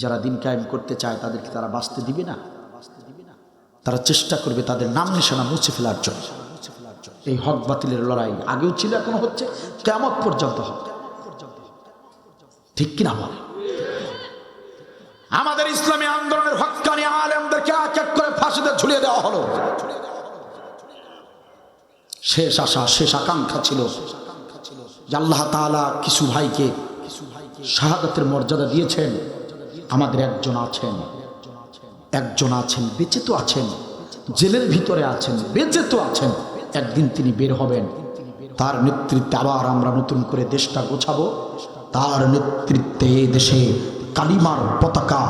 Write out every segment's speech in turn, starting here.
যারা দিন কায়েম করতে চায় তাদেরকে তারা বাঁচতে দিবে না, তারা চেষ্টা করবে তাদের নাম নিশানা মুছে ফেলার জন্য। এই হক বাতিলের লড়াই আগেও ছিল, এখনো হচ্ছে, কিয়ামত পর্যন্ত হবে। ঠিক কিনা বলে? আমাদের ইসলামী আন্দোলনের হক্কানি আলেমদেরকে এক এক করে ফাঁসিতে ঝুলিয়ে দেওয়া হলো। শেষ আশা, শেষ আকাঙ্ক্ষা ছিল যে আল্লাহ তাআলা কিছু ভাইকে শাহাদাতের মর্যাদা দিয়েছেন। আমাদের একজন আছেন বেঁচে তো আছেন, জেলের ভিতরে আছেন, বেঁচে তো আছেন, একদিন তিনি বের হবেন। তার নেতৃত্বে আবার আমরা নতুন করে দেশটা গোছাবো। তার নেতৃত্বে এই দেশে কালিমার পতাকা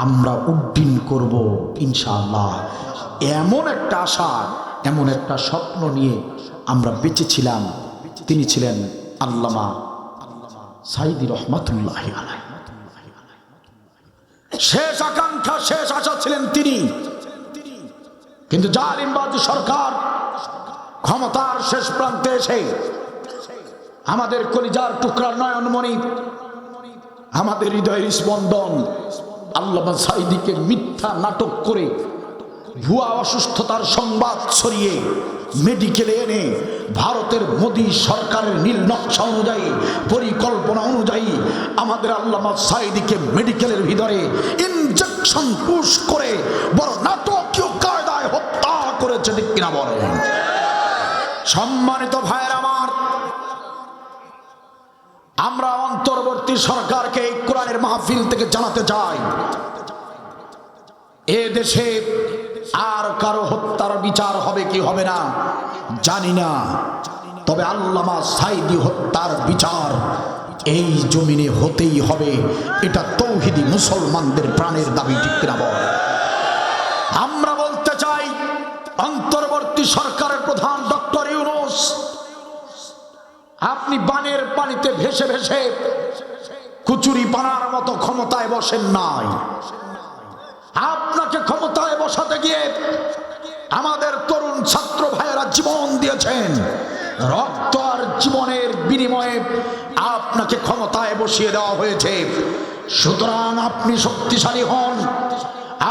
আমরা উড্ডীন করব ইনশাআল্লাহ। এমন একটা আশা, এমন একটা স্বপ্ন নিয়ে আমরা বেঁচে ছিলাম। তিনি ছিলেন আল্লামা সাঈদী রহমাতুল্লাহি আলাইহি। শেষ আকাঙ্ক্ষা, শেষ আশা ছিলেন তিনি। কিন্তু জালিমবাদী সরকার ক্ষমতার শেষ প্রান্তে এসে আমাদের কলিজার টুকরা নয়নমণি, আমাদের হৃদয়ের স্পন্দন আল্লামা সাঈদীকে মিথ্যা নাটক করে ভুয়া অসুস্থতার সংবাদ ছড়িয়ে মেডিকেলে এনে ভারতের মোদী সরকারের নীল নকশা অনুযায়ী, পরিকল্পনা অনুযায়ী আমাদের আল্লামা সাঈদীকে মেডিকেলের ভিতরে ইনজেকশন পুশ করে বড় নাটকীয় কায়দায় হত্যা করেছে। ঠিক কিনা বলেন? সম্মানিত ভাইয়ের আমার, আমরা অন্তর্বর্তী সরকারকে এই কোরআনের মাহফিল থেকে জানাতে চাই, এ দেশে আর কারো হত্যার বিচার হবে কি হবে না জানি না, তবে আল্লামা সাঈদী হত্যার বিচার এই জমিনে হতেই হবে। এটা তৌহিদি মুসলমানদের প্রাণের দাবি। ঠিক কিনা বল? আমরা বলতে চাই, অন্তর্বর্তী সরকারের প্রধান ডক্টর ইউনূস, আপনি বানের পানিতে ভেসে ভেসে কুচুরি পানার মতো ক্ষমতায় বসেন নাই। আপনাকে ক্ষমতায় বসাতে গিয়ে আমাদের তরুণ ছাত্র ভাইয়েরা জীবন দিয়েছেন। রক্ত আর জীবনের বিনিময়ে আপনাকে ক্ষমতায় বসিয়ে দেওয়া হয়েছে। সুতরাং আপনি শক্তিশালী হন,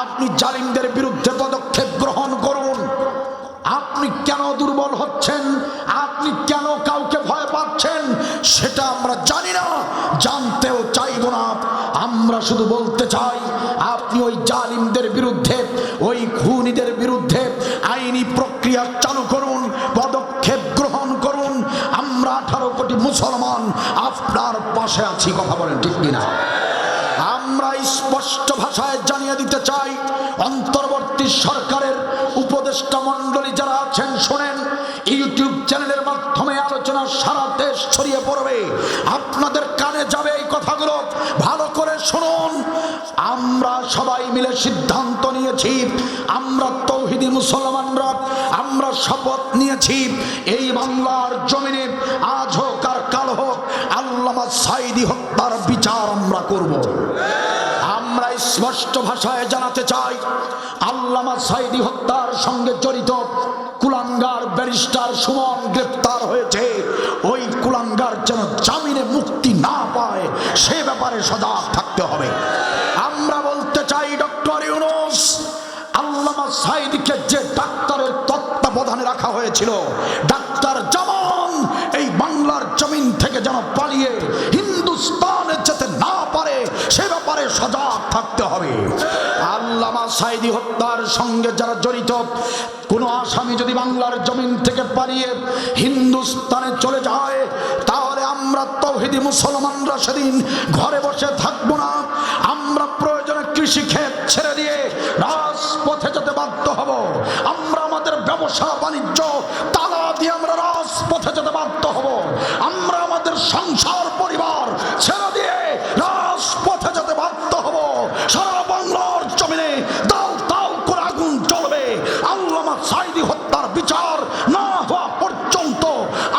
আপনি জালিমদের বিরুদ্ধে পদক্ষেপ গ্রহণ করুন। আপনি কেন দুর্বল হচ্ছেন, আপনি কেন কাউকে ভয় পাচ্ছেন সেটা আমরা জানি না, জানতেও চাইব না। আমরা শুধু বলতে চাই, আপনি ওই জালিমদের বিরুদ্ধে, ওই খুনিদের বিরুদ্ধে আইনি প্রক্রিয়া চালু করুন, পদক্ষেপ গ্রহণ করুন। আমরা 18 কোটি মুসলমান আপনার পাশে আছি। কথা বলেন ঠিক কিনা? আমরা স্পষ্ট ভাষায় জানিয়ে দিতে চাই, অন্তর্বর্তী সরকারের উপদেষ্টা মণ্ডলী যারা আছেন, শোনেন, ইউটিউব চ্যানেলের মাধ্যমে আলোচনা সারা দেশ ছড়িয়ে পড়বে, আপনাদের কানে যাবে এই কথাগুলো, ভালো করে শুনুন। আমরা সবাই মিলে সিদ্ধান্ত নিয়েছি, আমরা তৌহিদি মুসলমানরা আমরা শপথ নিয়েছি, এই বাংলার জমিনে আজ হোক আর কাল হোক আল্লামা সাঈদী হত্যার বিচার আমরা করব। আমরা স্পষ্ট ভাষায় জানাতে চাই, আল্লামা সাঈদী হত্যার সঙ্গে জড়িত কুলাঙ্গার ব্যারিস্টার সুমন গ্রেফতার হয়েছে, ওই কুলাঙ্গার যেন জামিনে মুক্তি না পায় সে ব্যাপারে সজাগ থাকতে হবে। আমরা বলতে চাই, ডক্টর ইউনূস, আল্লামা সাঈদীকে যে ডাক্তারের তত্ত্বাবধানে রাখা হয়েছিল, ডাক্তার জামান এই বাংলার জমিন থেকে যেন পালিয়ে হিন্দুস্তানে যেতে না পারে সে ব্যাপারে সজাগ থাকতে হবে। আল্লামা সাঈদী হত্যার সঙ্গে যারা জড়িত কোন আসামি যদি বাংলার জমিন থেকে পালিয়ে হিন্দুস্তানে চলে যায়, তাহলে আমরা তৌহিদি মুসলমানরা সেদিন ঘরে বসে থাকবো না। আমরা প্রয়োজনে কৃষি ক্ষেত ছেড়ে দিয়ে রাজপথে যেতে বাধ্য হব। আমরা আমাদের ব্যবসা বাণিজ্য তালা দিয়ে আমরা রাজপথে যেতে বাধ্য হব। আমরা আমাদের সংসার পরিবার ছেড়ে দিয়ে রাজপথে যেতে বাধ্য হব। সারা বাংলার জমিনে দাও দাও করে আগুন জ্বলবে। আল্লামা সাঈদী হত্যার বিচার না হওয়া পর্যন্ত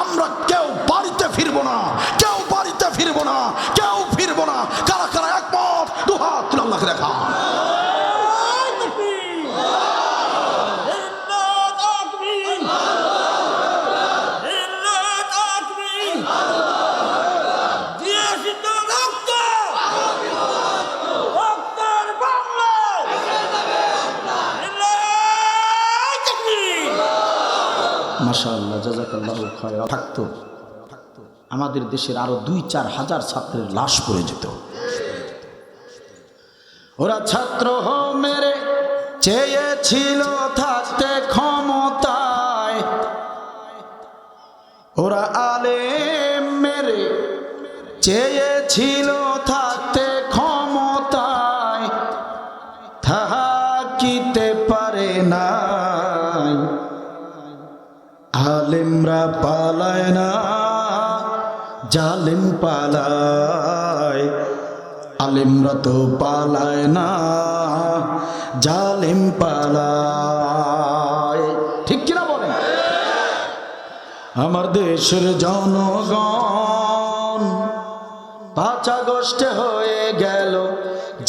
আমরা কেউ বাড়িতে ফিরবো না, কেউ বাড়িতে ফিরবো না, কেউ ফিরবো না। কারা কারা একমত? দুহাত তুলে আল্লাহকে দেখা। মাশাআল্লাহ, জাযাকাল্লাহু খায়রা থাকতো, আমাদের দেশের আরো 2-4 হাজার ছাত্রের লাশ পড়ে যেত। ওরা ছাত্র মেরে চেয়েছিল থাকতে ক্ষমতায়, ওরা আলেম মেরে চেয়েছিল থাকতে ক্ষমতায়, থাকিতে পারে নাই। আলেমরা পালায় না, জালেম পালায়। আলেমরা তো পালায় না, জালেম পালায়। ঠিক কিনা বলেন? আমার দেশের জনগণ 5 আগস্টে হয়ে গেল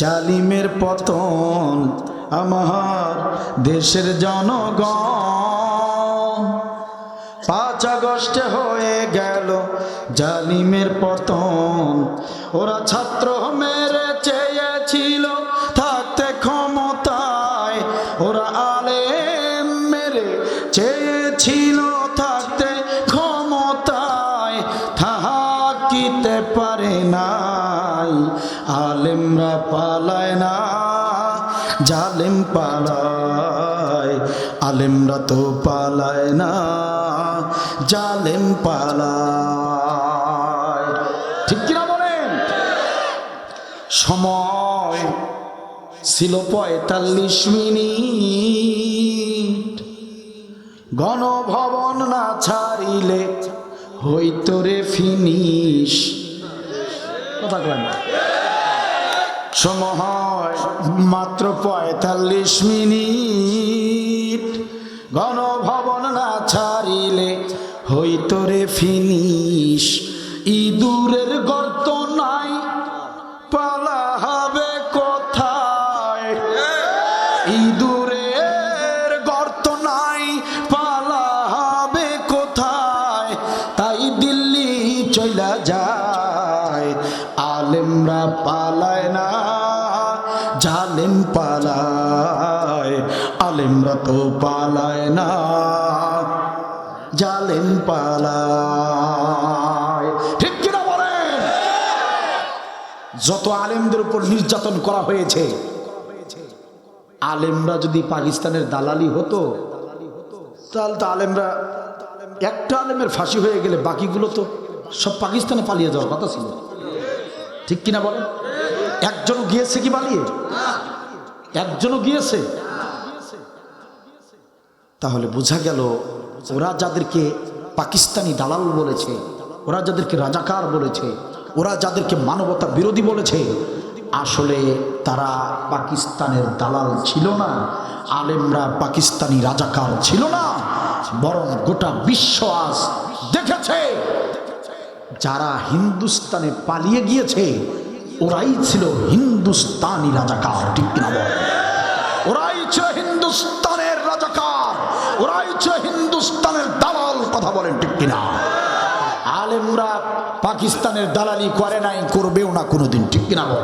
জালিমের পতন। আমার দেশের জনগণ 5 আগস্টে হয়ে গেল জালিমের পতন। ওরা ছাত্র মেরে চেয়েছিল থাকতে ক্ষমতায়, ওরা আলেম মেরে চেয়েছিল থাকতে ক্ষমতায়, থাকিতে পারে নাই। আলেমরা পালায় না, জালেম পালায়। আলেমরা তো পালায় না, জালেম পালায়। ঠিক কিনা বলেন? সময় ছিল 45 মিনিট, গণভবন না ছাড়িলে হইতো রে ফিনিশ। কথা কয় না? সময় মাত্র 45 মিনিট, গণভবন না ছাড়িলে হইতো রে ফিনিশ। ইঁদুরের গর্ত নাই, পালা হবে কোথায়? ইঁদুরের গর্ত নাই, পালা হবে কোথায়? তাই দিল্লি চইলা যায়। আলেমরা পালায় না, জালেম পালায়। আলেমরা তো পালায় না, জালেম পালায়। ঠিক কিনা বলেন? যত আলেমদের উপর নির্যাতন করা হয়েছে, আলেমরা যদি পাকিস্তানের দালালি হতো তাহলে তো আলেমরা, একটা আলেমের ফাঁসি হয়ে গেলে বাকিগুলো তো সব পাকিস্তানে পালিয়ে যাওয়ার কথা ছিল। ঠিক কিনা বলেন? একজনও গিয়েছে কি পালিয়ে? একজনও গিয়েছে? তাহলে বোঝা গেল ওরা যাদেরকে পাকিস্তানি দালাল বলেছে, ওরা যাদেরকে রাজাকার বলেছে, ওরা যাদেরকে মানবতা বিরোধী বলেছে, আসলে তারা পাকিস্তানের দালাল ছিল না, আলেমরা পাকিস্তানি রাজাকার ছিল না, বরং গোটা বিশ্ব আজ দেখেছে যারা হিন্দুস্তানে পালিয়ে গিয়েছে ওরাই ছিল হিন্দুস্তানি রাজাকার। ঠিক কিনা বল? ওরাই ছিল হিন্দুস্তানের রাজাকার, ওরাই ছিল হিন্দুস্তানের দালাল। কথা বলেন ঠিক কিনা? আলেমরা পাকিস্তানের দালালি করে নাই, করবেও না কোনোদিন। ঠিক কিনা বল?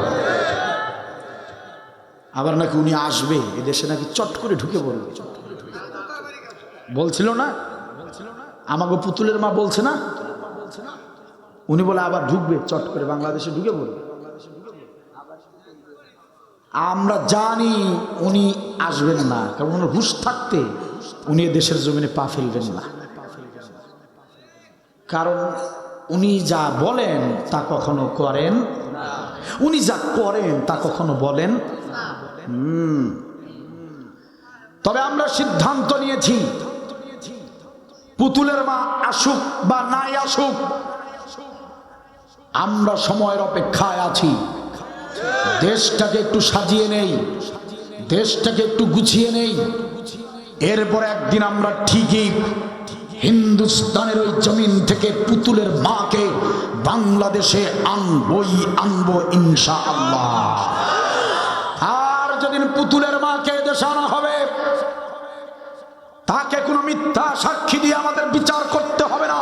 আবার নাকি উনি আসবে এদেশে, নাকি চট করে ঢুকে পড়বে বলছিল না? আমাকে পুতুলের মা বলছে না, উনি বলে আবার ঢুকবে, চট করে বাংলাদেশে ঢুকে পড়বে। আমরা জানি উনি আসবেন না, কারণ ওনার হুঁশ থাকতে উনি দেশের জমিনে পা ফেলবেন না। কারণ উনি যা বলেন তা কখনো করেন, উনি যা করেন তা কখনো বলেন। তবে আমরা সিদ্ধান্ত নিয়েছি, পুতুলের মা আসুক বা নাই আসুক, আমরা সময়ের অপেক্ষায় আছি। দেশটাকে একটু সাজিয়ে নেই, দেশটাকে একটু গুছিয়ে নেই, এরপর একদিন আমরা ঠিকই হিন্দুস্তানের ওই জমিন থেকে পুতুলের মাকে বাংলাদেশে আনবো ইনশাআল্লাহ। আর যেদিন পুতুলের মাকে দেশে আনা হবে, তাকে কোনো মিথ্যা সাক্ষী দিয়ে আমাদের বিচার করতে হবে না।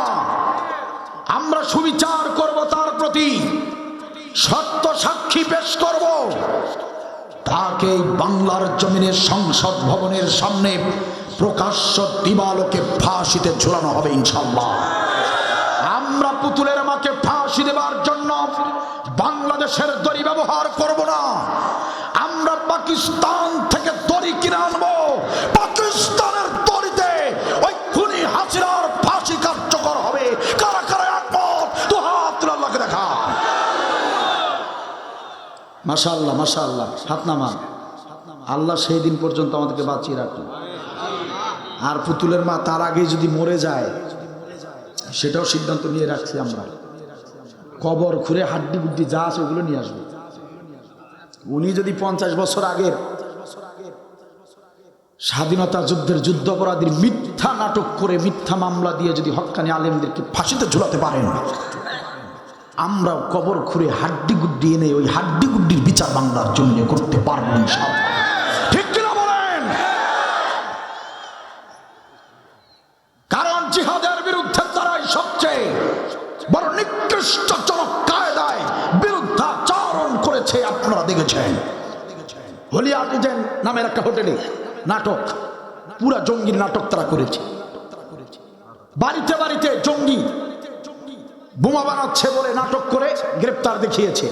আমরা সুবিচার করব, তার প্রতি সত্য সাক্ষী পেশ করব। তাকে বাংলার জমিনের সংসদ ভবনের সামনে প্রকাশ্য দিবালোকে ফাঁসিতে ঝুলানো হবে ইনশাআল্লাহ। আমরা পুতুলের মাকে ফাঁসি দেবার জন্য বাংলাদেশের দড়ি ব্যবহার করব না। আমরা পাকিস্তান থেকে দড়ি কিনে আনবো। পাকিস্তানের দড়িতে ওই খুনি হাসিনার ফাঁসি কার্যকর হবে। কারা কারা একমত? তো হাত তুলে আল্লাহকে দেখা। মাশাআল্লাহ মাশাআল্লাহ, হাত নামান। আল্লাহ সেই দিন পর্যন্ত আমাদেরকে বাঁচিয়ে রাখুন। আর পুতুলের মা তার আগে যদি মরে যায় সেটাও সিদ্ধান্ত নিয়ে রাখছি আমরা। কবর খুঁড়ে হাড্ডি গুড্ডি যা আছে ওগুলো নিয়ে আসবে। উনি যদি 50 বছর আগের স্বাধীনতা যুদ্ধের যুদ্ধাপরাধীর মিথ্যা নাটক করে মিথ্যা মামলা দিয়ে যদি হক্কানি আলেমদেরকে ফাঁসিতে ঝুলাতে পারেন, আমরা কবর খুঁড়ে হাড্ডি গুড্ডি এনে ওই হাড্ডি গুড্ডির বিচার বাংলার জন্য করতে পারবো ইনশাআল্লাহ। ঠিক কিনা বলেন? কারণ জিহাদের বিরুদ্ধে তারাই সবচেয়ে বড় নিকৃষ্টজনক কায়দায় বিরুদ্ধাচরণ করেছে। আপনারা দেখেছেন হলিয়াটিজেন নামের একটা হোটেলে নাটক, পুরা জঙ্গির নাটক তারা করেছে। বাড়িতে বাড়িতে জঙ্গি বোমা বানাচ্ছে বলে নাটক করে গ্রেপ্তার দেখিয়েছে।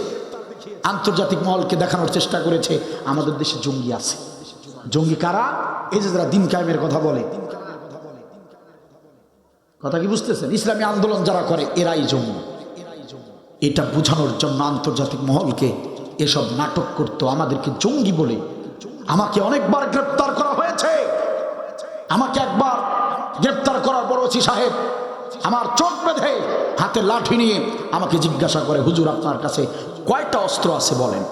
আন্তর্জাতিক মহলকে দেখানোর চেষ্টা করেছে আমাদের দেশে জঙ্গি আছে। জঙ্গি কারা? এই যে যারা দিন কায়েমের কথা বলে। কথা কি বুঝতেছেন? ইসলামী আন্দোলন যারা করে এরাই জঙ্গি। এটা বোঝানোর জন্য আন্তর্জাতিক মহলকে এসব নাটক করতো, আমাদেরকে জঙ্গি বলে। আমাকে অনেকবার গ্রেপ্তার করা হয়েছে। আমাকে একবার গ্রেপ্তার করার পর ওসি সাহেব আমার চোখ বেঁধে হাতে লাঠি নিয়ে আমাকে জিজ্ঞাসা করে, হুজুর আপনার কাছে কয়টা অস্ত্র আছে বলেন?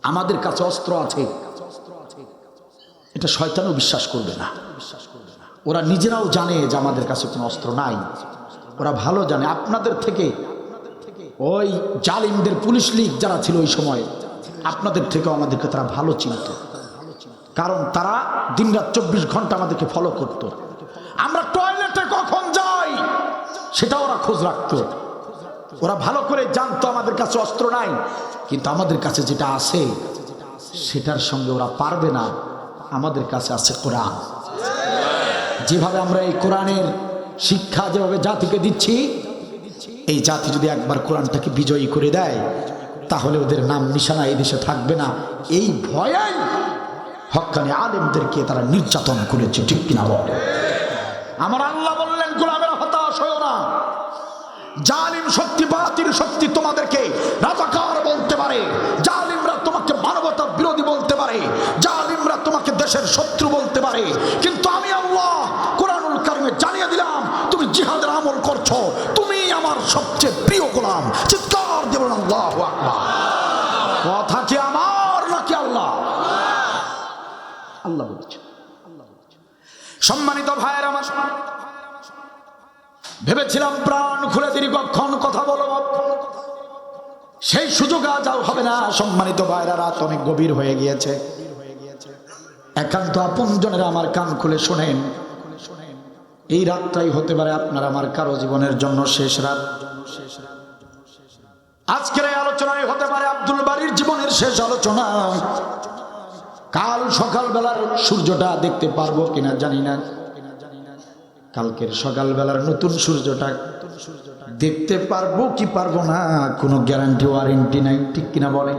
আমাদের কাছে অস্ত্র আছে, এটা শয়তানও বিশ্বাস করবে না। ওরা নিজেরাও জানে যে আমাদের কাছে কোনো অস্ত্র নাই। ওরা ভালো জানে আপনাদের থেকে, ওই জালিমদের পুলিশ লীগ যারা ছিল ওই সময়, আপনাদের থেকে আমাদেরকে তারা ভালো চিনত। কারণ তারা দিনরাত 24 ঘন্টা আমাদেরকে ফলো করত। আমরা টয়লেটে কখন যাই সেটা ওরা খোঁজ রাখতো। ওরা ভালো করে জানতো আমাদের কাছে অস্ত্র নাই, কিন্তু আমাদের কাছে যেটা আছে সেটার সঙ্গে ওরা পারবে না। আমাদের কাছে আছে কোরআন। যেভাবে আমরা এই কোরআনের শিক্ষা যেভাবে জাতিকে দিচ্ছি, এই জাতি যদি একবার কোরআনটাকে বিজয়ী করে দেয় তাহলে ওদের নাম নিশানা এই দেশে থাকবে না। এই ভয়েই হক্কানি আলেমদেরকে তারা নির্যাতন করেছে। ঠিক কিনা বল? আমার আল্লাহ বললেন, গোলামের হতাশ হয়ো না। জালিম শক্তি বাতিল শক্তি তোমাদেরকে রাজাকার বলতে পারে, জালিমরা তোমাকে মানবতা বিরোধী বলতে পারে, জালিমরা তোমাকে দেশের শত্রু বলতে পারে, কিন্তু আমি আল্লাহ কোরআনুল কারিমে জানিয়ে দিলাম তুমি জিহাদের আমল করছো, তুমি আমার সবচেয়ে প্রিয় গোলাম। চিৎকার দেবেন আল্লাহু আকবার। কথা কি আমার নাকি আল্লাহ? আল্লাহ বলছে। সম্মানিত ভাইয়ের আমার, ভেবেছিলাম প্রাণ খুলে দীর্ঘক্ষণ কথা বলবো, সেই সুযোগ আজ হবে না। সম্মানিত ভাইরা, রাত অনেক গভীর হয়ে গিয়েছে। একান্ত আপনজনেরা আমার কান খুলে শোনেন, এই রাতটাই হতে পারে আপনার আমার কারো জীবনের জন্য শেষ রাত। আজকের এই আলোচনায় হতে পারে আব্দুল বারীর জীবনের শেষ আলোচনা। কাল সকালবেলার সূর্যটা দেখতে পারবো কিনা জানি না। কালকের সকালবেলার নতুন সূর্যটা দেখতে পারবো কি পারবো না কোনো গ্যারান্টি ওয়ারেন্টি নাই। ঠিক কিনা বলেন?